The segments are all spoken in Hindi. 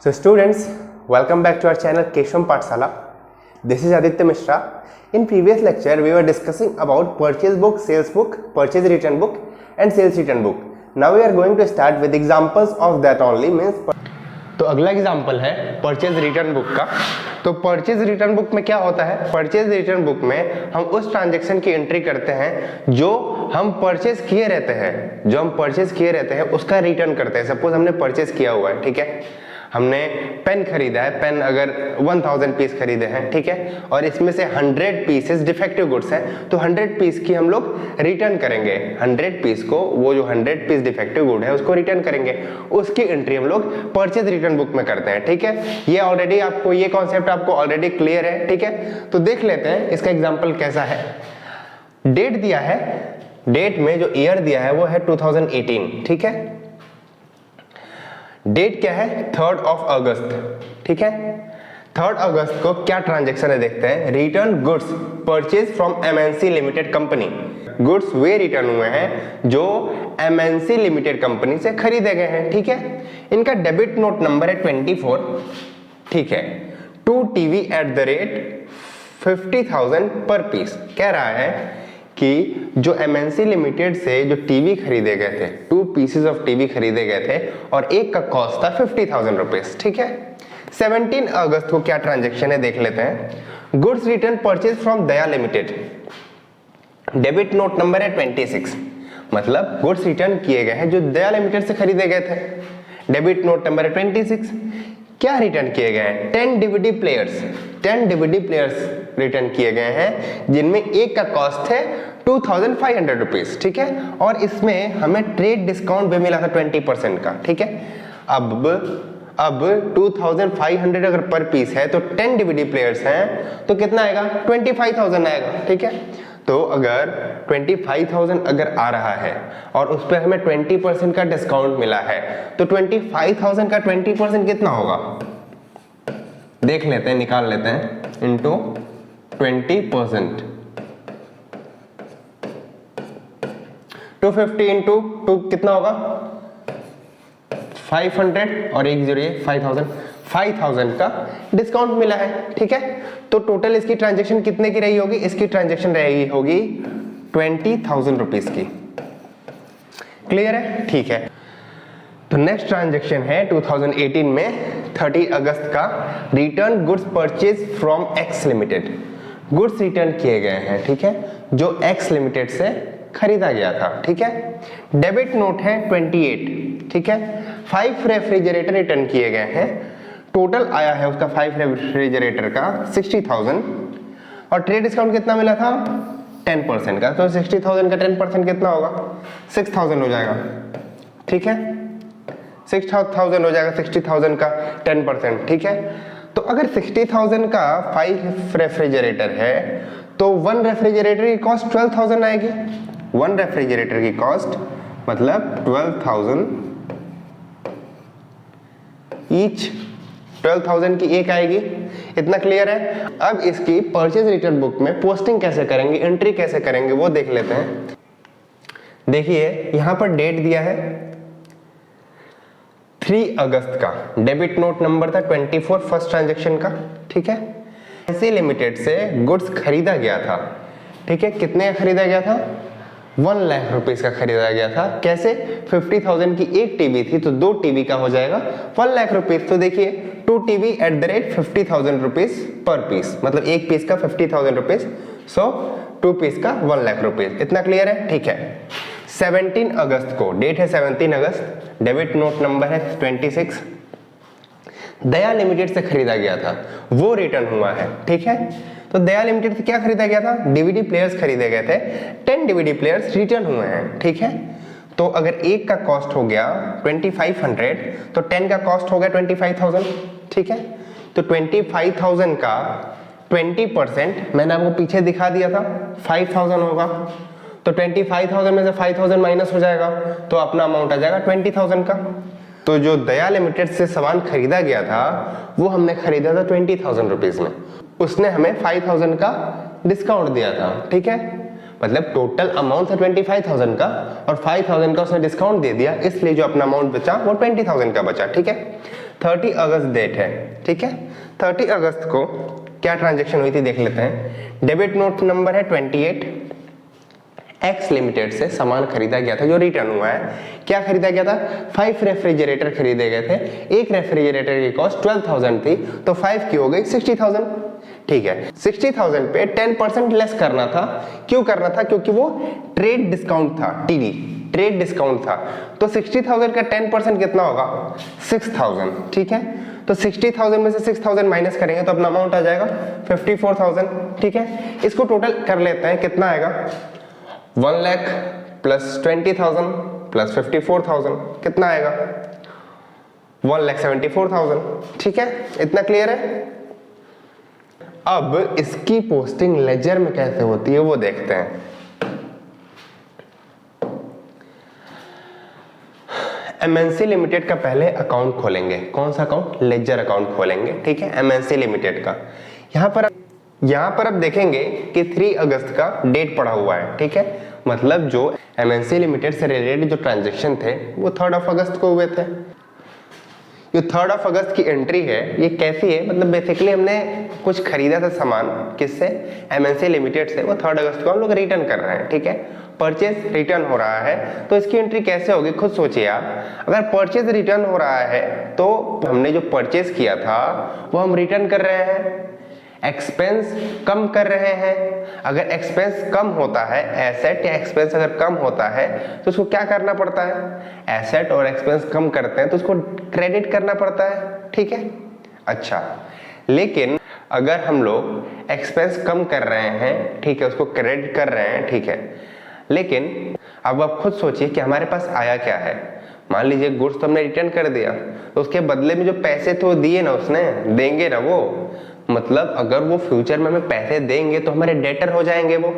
So students, welcome back to our channel Keshwam Pathshala. This is Aditya Mishra. In previous lecture, we were discussing about purchase book, sales book, purchase return book and sales return book. Now we are going to start with examples of that only. तो अगला एग्जाम्पल है परचेज रिटर्न बुक का। तो परचेज रिटर्न बुक में क्या होता है? परचेज रिटर्न बुक में हम उस ट्रांजैक्शन की एंट्री करते हैं जो हम परचेज किए रहते हैं, उसका रिटर्न करते हैं। सपोज हमने परचेज किया हुआ है, ठीक है, हमने पेन खरीदा है, पेन अगर 1000 पीस खरीदे हैं, ठीक है, और इसमें से 100 पीसेस डिफेक्टिव गुड्स हैं, तो 100 पीस की हम लोग रिटर्न करेंगे। 100 पीस को, वो जो 100 पीस डिफेक्टिव गुड है उसको रिटर्न करेंगे। उसकी एंट्री हम लोग परचेज रिटर्न बुक में करते हैं, ठीक है। ये ऑलरेडी आपको, ये कॉन्सेप्ट आपको ऑलरेडी क्लियर है, ठीक है। तो देख लेते हैं इसका एग्जाम्पल कैसा है। डेट दिया है, डेट में जो ईयर दिया है वो है 2018, ठीक है। डेट क्या है? 3 अगस्त, ठीक है। 3 अगस्त को क्या ट्रांजैक्शन है देखते हैं। Return goods purchase from MNC limited company. Goods way return हुए हैं जो एमएनसी लिमिटेड कंपनी से खरीदे गए हैं, ठीक है। इनका डेबिट नोट नंबर है 24, ठीक है। Two TV at the rate 50,000 per piece. कह रहा है कि जो एमएनसी लिमिटेड से जो टीवी खरीदे गए थे, 2 पीसेस ऑफ टीवी खरीदे गए थे और एक का कॉस्ट था 50,000 रुपीज, ठीक है। 17 अगस्त को क्या ट्रांजैक्शन है देख लेते हैं। Goods return purchase from Daya limited. Debit note number है 26, मतलब गुड्स रिटर्न किए गए हैं जो दया लिमिटेड से खरीदे गए थे। डेबिट नोट नंबर है 26। क्या रिटर्न किए गए हैं? 10 DVD players. 10 DVD players return किए गए हैं जिनमें एक का कॉस्ट है 2500 रुपीज, ठीक है। और इसमें हमें ट्रेड डिस्काउंट भी मिला था 20% का, ठीक है। अब 2500 अगर पर पीस है तो 10 डीवीडी प्लेयर्स हैं तो कितना आएगा? 25,000 आएगा, ठीक है। तो अगर 25,000 अगर आ रहा है और उस पर हमें 20% का डिस्काउंट मिला है तो 25,000 का 20% कितना होगा? देख लेते हैं, निकाल लेते हैं। इनटू 20%, 250 इंटू 2 कितना होगा? 500 और एक 0 5,000 का डिस्काउंट मिला है, ठीक है। तो टोटल इसकी ट्रांजैक्शन कितने की रही होगी? इसकी ट्रांजैक्शन रही होगी 20,000 रुपीज की। क्लियर है? ठीक है। तो नेक्स्ट ट्रांजैक्शन है 2018 में 30 अगस्त का। Return goods purchase from x limited. Goods return किए गए हैं, ठीक है, जो एक्स लिमिटेड से खरीदा गया था, ठीक है। डेबिट नोट है 28, ठीक है। 5 रेफ्रिजरेटर रिटर्न किए गए हैं। टोटल आया है उसका 5 रेफ्रिजरेटर का 60,000 और ट्रेड डिस्काउंट कितना मिला था? 10% का। तो 60,000 का 10% कितना होगा? 6,000 हो जाएगा, ठीक है। 6,000 हो जाएगा 60,000 का 10%, ठीक है। तो अगर 60,000 का 5 रेफ्रिजरेटर है तो 1 रेफ्रिजरेटर की कॉस्ट 12,000 आएगी। 1 रेफ्रिजरेटर की कॉस्ट मतलब 12,000 ईच, 12,000 की एक आएगी। इतना क्लियर है? अब इसकी परचेज रिटर्न बुक में पोस्टिंग कैसे करेंगे, एंट्री कैसे करेंगे वो देख लेते हैं। देखिए यहां पर डेट दिया है 3 अगस्त का। डेबिट नोट नंबर था 24 फर्स्ट ट्रांजैक्शन का, ठीक है। एमएनसी लिमिटेड से गुड्स खरीदा गया था, ठीक है। कितने का खरीदा गया था? 1 लाख रुपीस का खरीदा गया था। कैसे? 50,000 की एक टीवी थी तो 2 टीवी का हो जाएगा 1 लाख रुपीस। तो देखिए 2 TV at the rate 50,000 rupees पर पीस, मतलब एक पीस का 50,000 रुपीस, सो 2 पीस का 1 लाख रुपीस। इतना क्लियर है? ठीक है। 17 अगस्त को, डेट है 17 अगस्त, डेबिट नोट नंबर है 26, दया लिमिटेड से खरीदा गया था, वो रिटर्न हुआ है, ठीक है। तो दया लिमिटेड से क्या खरीदा गया था? डीवीडी प्लेयर्स खरीदे गए थे। 10 डीवीडी प्लेयर्स रिटर्न हुए हैं, ठीक है। तो अगर एक का कॉस्ट हो गया 2500 तो 10 का कॉस्ट हो गया 25,000, ठीक है। तो 25,000 का 20% मैंने आपको पीछे दिखा दिया था 5,000 होगा। तो 25,000 में से 5,000 माइनस हो जाएगा तो अपना अमाउंट आ जाएगा 20,000 का। तो जो दया लिमिटेड से सामान खरीदा गया था वो हमने खरीदा था 20,000 रुपीज में। उसने हमें 5,000 का डिस्काउंट दिया था, ठीक है। मतलब टोटल अमाउंट था 25,000 का और 5,000 का उसने डिस्काउंट दे दिया, इसलिए जो अपना अमाउंट बचा वो 20,000 का बचा। ठीक है, 30 अगस्त डेट है। ठीक है, 30 अगस्त को क्या ट्रांजेक्शन हुई थी देख लेते हैं। डेबिट नोट नंबर है 28, एक्स लिमिटेड से सामान खरीदा गया था जो रिटर्न हुआ है। क्या खरीदा गया था? 5 रेफ्रिजरेटर खरीदे गए थे। एक रेफ्रिजरेटर की कॉस्ट 12,000 थी, तो 5 की हो गई 60,000। ठीक है, 60,000 पे 10% लेस करना था। क्यों करना था? क्योंकि वो ट्रेड डिस्काउंट था, टीडी ट्रेड डिस्काउंट था। तो 60,000 का 10% कितना होगा? 6,000। ठीक है, तो 60,000 में से 6,000 माइनस करेंगे तो अपना अमाउंट आ जाएगा 54,000। ठीक है, इसको टोटल कर लेते हैं, कितना आएगा? 1 लाख प्लस 20,000 प्लस 54,000 कितना आएगा? 1,74,000। ठीक है, इतना क्लियर है। अब इसकी पोस्टिंग लेजर में कैसे होती है वो देखते हैं। एमएनसी लिमिटेड का पहले अकाउंट खोलेंगे। कौन सा अकाउंट? लेजर अकाउंट खोलेंगे। ठीक है, एमएनसी लिमिटेड का। यहां पर अब देखेंगे कि 3 अगस्त का डेट पड़ा हुआ है। ठीक है, मतलब जो एमएनसी लिमिटेड से रिलेटेड जो ट्रांजैक्शन थे वो 3 अगस्त को हुए थे। ये 3 अगस्त की एंट्री है, ये कैसी है? मतलब बेसिकली हमने कुछ खरीदा था सामान, किससे? एमएनसी लिमिटेड से। वो 3 अगस्त को हम लोग रिटर्न कर रहे हैं। ठीक है, परचेज रिटर्न हो रहा है, तो इसकी एंट्री कैसे होगी खुद सोचिए आप। अगर परचेज रिटर्न हो रहा है तो हमने जो परचेज किया था वो हम रिटर्न कर रहे हैं, एक्सपेंस कम कर रहे हैं। अगर एक्सपेंस कम होता है, एसेट या एक्सपेंस अगर कम होता है तो उसको क्या करना पड़ता है? एसेट और एक्सपेंस कम करते हैं तो उसको क्रेडिट करना पड़ता है। ठीक है, अच्छा, लेकिन अगर हम लोग एक्सपेंस कम कर रहे हैं, ठीक है, उसको क्रेडिट कर रहे हैं, ठीक है, लेकिन अब आप खुद सोचिए कि हमारे पास आया क्या है। मान लीजिए गुड्स तो हमने रिटर्न कर दिया, तो उसके बदले में जो पैसे थे वो दिए ना, उसने देंगे ना वो। मतलब अगर वो फ्यूचर में हमें पैसे देंगे तो हमारे डेटर हो जाएंगे वो।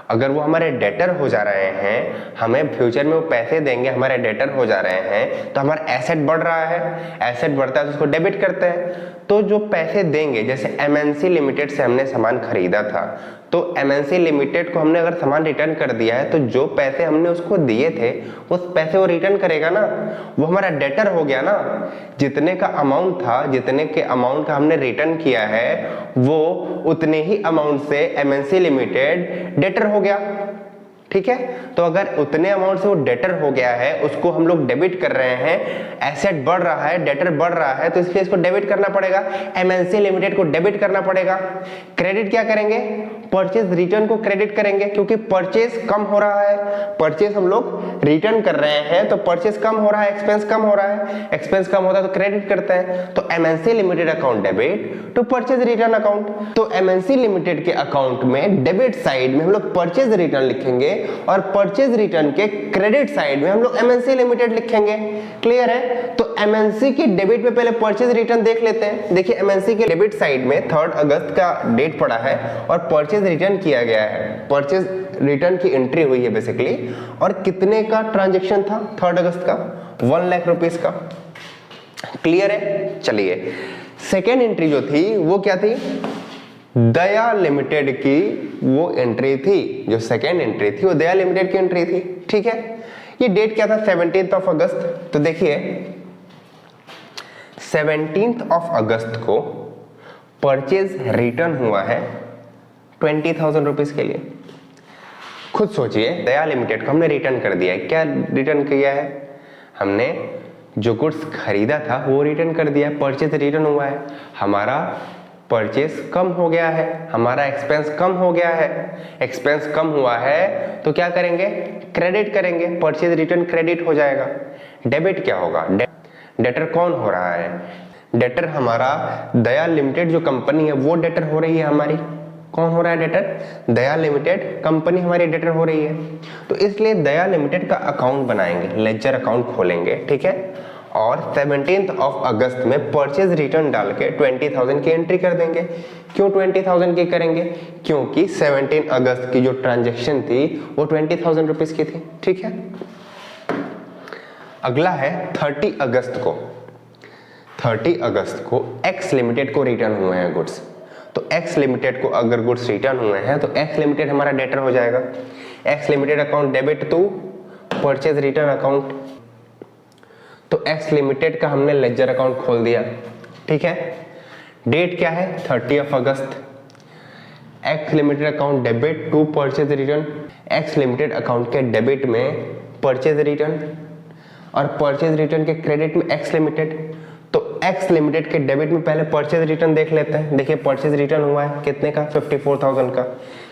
अगर वो हमारे डेटर हो जा रहे हैं, हमें फ्यूचर में वो पैसे देंगे, हमारे डेटर हो जा रहे हैं, तो हमारा एसेट बढ़ रहा है। एसेट बढ़ता है तो उसको डेबिट करते हैं। तो जो पैसे देंगे, जैसे एमएनसी लिमिटेड से हमने सामान खरीदा था, तो एमएनसी लिमिटेड को हमने अगर सामान रिटर्न कर दिया है तो जो पैसे हमने उसको दिए थे उस पैसे वो रिटर्न करेगा ना, वो हमारा डेटर हो गया ना। जितने का अमाउंट था, जितने के अमाउंट का हमने रिटर्न किया है, वो उतने ही अमाउंट से एमएनसी लिमिटेड डेटर हो गया। ठीक है, तो अगर उतने अमाउंट से वो डेटर हो गया है, उसको हम लोग डेबिट कर रहे हैं, एसेट बढ़ रहा है, डेटर बढ़ रहा है, तो इसलिए इसको डेबिट करना पड़ेगा, एमएनसी लिमिटेड को डेबिट करना पड़ेगा। क्रेडिट क्या करेंगे? परचेज रिटर्न को क्रेडिट करेंगे, क्योंकि परचेज कम हो रहा है। परचेज हम लोग रिटर्न कर रहे हैं तो परचेज कम हो रहा है, एक्सपेंस कम हो रहा है, एक्सपेंस कम होता है तो क्रेडिट करते हैं। तो MNC limited account debit to purchase return account. तो एमएनसी लिमिटेड के अकाउंट में डेबिट साइड में हम लोग परचेज रिटर्न लिखेंगे और परचेज रिटर्न के क्रेडिट साइड में हम लोग एमएनसी लिमिटेड लिखेंगे। क्लियर है? तो एमएनसी की डेबिट में पहले परचेज रिटर्न देख लेते हैं। देखिए, एमएनसी के डेबिट साइड में 3 अगस्त का डेट पड़ा है और परचेज रिटर्न किया गया है। परचेज रिटर्न की एंट्री हुई है बेसिकली। और कितने का ट्रांजैक्शन था 3 अगस्त का? 1 लाख रुपीस का। क्लियर है? चलिए, सेकेंड एंट्री जो थी वो क्या थी? दया लिमिटेड की वो एंट्री थी। जो सेकेंड एंट्री थी वो दया लिमिटेड की एंट्री थी। ठीक है, ये डेट क्या था? 17 अगस्त। तो देखिए, 17 अगस्त को परचेज रिटर्न हुआ है 20,000 रुपीज के लिए। खुद सोचिए, दया लिमिटेड को हमने रिटर्न कर दिया है। क्या रिटर्न किया है? हमने जो गुड्स खरीदा था वो रिटर्न कर दिया। परचेज रिटर्न हुआ है, हमारा परचेज कम हो गया है, हमारा एक्सपेंस कम हो गया है। एक्सपेंस कम हुआ है तो क्या करेंगे? क्रेडिट करेंगे। परचेज रिटर्न क्रेडिट हो जाएगा। डेबिट क्या होगा? डेटर कौन हो रहा है? डेटर हमारा दया लिमिटेड जो कंपनी है वो डेटर हो रही है हमारी। कौन हो रहा है डेटर? दया लिमिटेड कंपनी हमारी डेटर हो रही है। तो इसलिए दया लिमिटेड का अकाउंट बनाएंगे, लेजर अकाउंट खोलेंगे। ठीक है, और 17 अगस्त में परचेज रिटर्न डाल के 20,000 की एंट्री कर देंगे। क्यों 20,000 की करेंगे? क्योंकि 17 अगस्त की जो ट्रांजैक्शन थी वो 20,000 रुपीज की थी। ठीक है, अगला है 30 अगस्त को। 30 अगस्त को एक्स लिमिटेड को रिटर्न हुए हैं गुड्स। तो एक्स लिमिटेड को अगर गुड्स रिटर्न हुए हैं तो एक्स लिमिटेड हमारा डेटर हो जाएगा। X limited account debit to purchase return account, तो एक्स लिमिटेड का हमने लेजर अकाउंट खोल दिया, ठीक है। डेट क्या है 30 अगस्त। X limited account debit to purchase return, X limited account के डेबिट में परचेज रिटर्न और परचेज रिटर्न के क्रेडिट में एक्स लिमिटेड। तो एक्स लिमिटेड के डेबिट में पहले परचेज रिटर्न देख लेते हैं। देखिए परचेज रिटर्न हुआ है कितने का 54,000 का,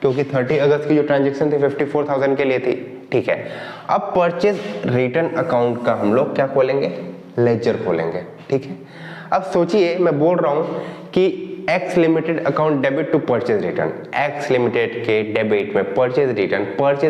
क्योंकि 30 अगस्त की जो ट्रांजेक्शन थी 54,000 के लिए थी, ठीक है। अब परचेज रिटर्न अकाउंट का हम लोग क्या खोलेंगे, लेजर खोलेंगे, ठीक है। अब सोचिए मैं बोल रहा हूं कि X limited account debit to purchase return, X limited के डेबिट में परचेज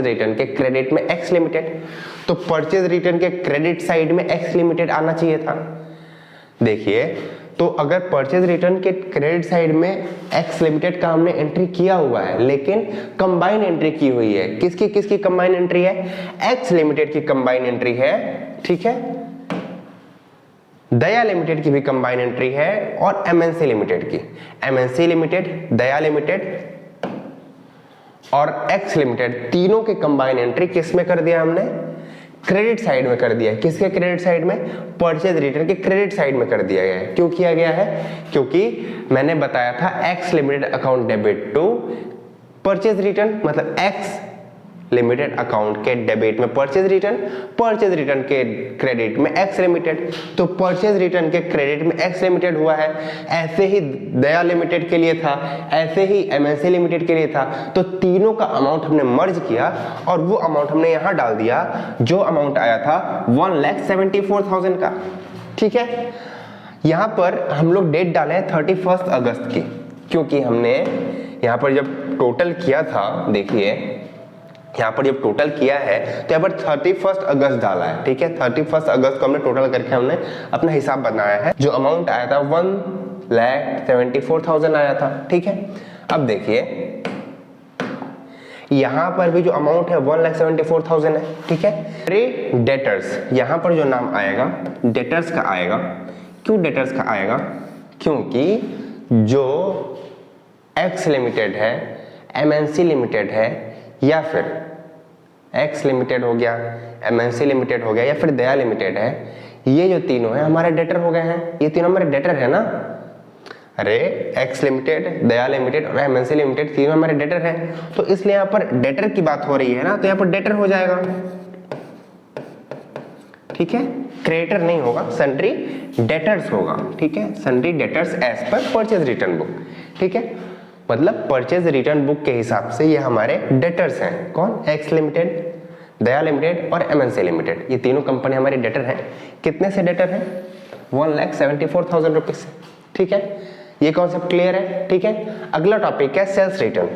रिटर्न के क्रेडिट में एक्स लिमिटेड, तो परचेज रिटर्न के क्रेडिट साइड में एक्स लिमिटेड आना चाहिए था। देखिए तो अगर परचेज रिटर्न के क्रेडिट साइड में एक्स लिमिटेड का हमने एंट्री किया हुआ है, लेकिन कंबाइन एंट्री की हुई है, किसकी किसकी कंबाइन एंट्री है, एक्स लिमिटेड की कंबाइन एंट्री है, ठीक है। दया लिमिटेड की भी कंबाइन एंट्री है और एमएनसी लिमिटेड की, एमएनसी लिमिटेड, दया लिमिटेड और एक्स लिमिटेड तीनों के कंबाइन एंट्री किस में कर दिया हमने, क्रेडिट साइड में कर दिया है। किसके क्रेडिट साइड में, परचेज रिटर्न के क्रेडिट साइड में कर दिया गया है। क्यों किया गया है, क्योंकि मैंने बताया था X limited account debit to purchase return, मतलब एक्स लिमिटेड अकाउंट के डेबिट में परचेज रिटर्न के क्रेडिट में एक्स लिमिटेड, तो परचेज रिटर्न के क्रेडिट में एक्स लिमिटेड हुआ है। ऐसे ही दया लिमिटेड के लिए था, ऐसे ही एमएनसी लिमिटेड के लिए था। तो तीनों का अमाउंट हमने मर्ज किया और वो अमाउंट हमने यहां डाल दिया, जो अमाउंट आया था 1,74,000 का, ठीक है। यहां पर हम लोग डेट डाले 31 अगस्त की, क्योंकि हमने यहां पर जब टोटल किया था, देखिए यहाँ पर जब टोटल किया है तो यहाँ पर 31 अगस्त डाला है, ठीक है। 31 अगस्त को हमने टोटल करके हमने अपना हिसाब बनाया है। जो अमाउंट आया था 1,74,000 आया था, ठीक है। अब देखिए यहाँ पर भी जो अमाउंट है 1,74,000 है, ठीक है। डेटर्स, यहाँ पर जो नाम आएगा डेटर्स का आएगा। क्यों डेटर्स का आएगा, क्योंकि जो एक्स लिमिटेड है, एमएनसी लिमिटेड है, या फिर एक्स लिमिटेड हो गया, एमएनसी लिमिटेड हो गया, या फिर दया लिमिटेड है, ये जो तीनों है हमारे डेटर हो गए हैं। ये तीनों हमारे डेटर है ना, अरे एक्स लिमिटेड, दया लिमिटेड और एमएनसी लिमिटेड तीनों हमारे डेटर हैं, तो इसलिए यहाँ पर डेटर की बात हो रही है ना, तो यहाँ पर डेटर हो जाएगा, ठीक है। क्रेडिटर नहीं होगा, सन्ड्री डेटर्स होगा, ठीक है। Sundry debtors as per purchase return book, ठीक है। मतलब परचेज रिटर्न बुक के हिसाब से ये हमारे डेटर्स हैं। कौन, एक्स लिमिटेड, दया लिमिटेड और एमएनसी लिमिटेड, ये तीनों कंपनी हमारी डेटर हैं। कितने से डेटर हैं, 1,74,000 रुपीज से, ठीक है। ये कॉन्सेप्ट क्लियर है, ठीक है। अगला टॉपिक है सेल्स रिटर्न।